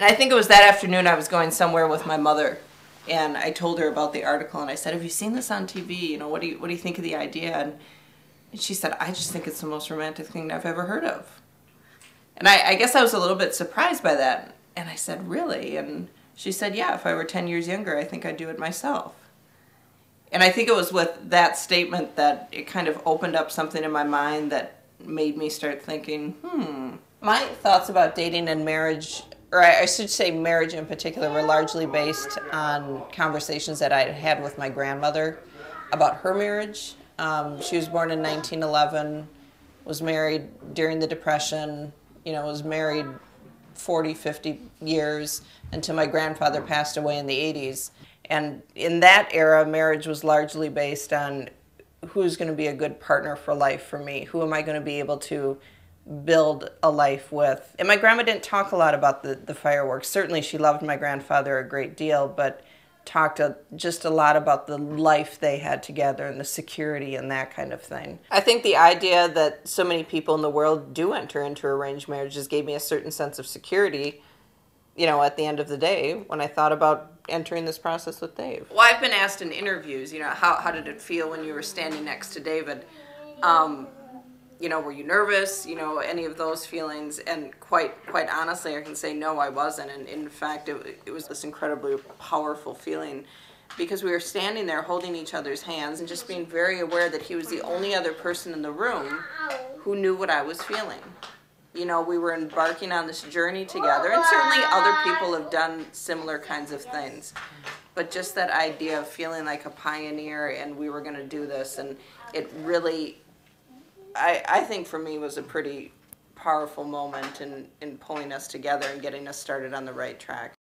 And I think it was that afternoon I was going somewhere with my mother, and I told her about the article, and I said, "Have you seen this on TV? You know, what do you think of the idea?" And she said, "I just think it's the most romantic thing I've ever heard of." And I guess I was a little bit surprised by that. And I said, "Really?" And she said, "Yeah, if I were 10 years younger, I think I'd do it myself." And I think it was with that statement that it kind of opened up something in my mind that made me start thinking, My thoughts about dating and marriage, or I should say marriage in particular, were largely based on conversations that I had with my grandmother about her marriage. She was born in 1911, was married during the Depression, was married 40, 50 years until my grandfather passed away in the 80s. And in that era, marriage was largely based on who's going to be a good partner for life for me. Who am I going to be able to build a life with? And my grandma didn't talk a lot about the fireworks. Certainly she loved my grandfather a great deal, but talked just a lot about the life they had together and the security and that kind of thing. I think the idea that so many people in the world do enter into arranged marriages gave me a certain sense of security, at the end of the day when I thought about entering this process with Dave. Well, I've been asked in interviews, how did it feel when you were standing next to David? Were you nervous? Any of those feelings? And quite honestly, I can say no, I wasn't. And in fact, it was this incredibly powerful feeling because we were standing there holding each other's hands and just being very aware that he was the only other person in the room who knew what I was feeling. We were embarking on this journey together, and certainly other people have done similar kinds of things. But just that idea of feeling like a pioneer, and we were going to do this, and it really, I think for me, was a pretty powerful moment in pulling us together and getting us started on the right track.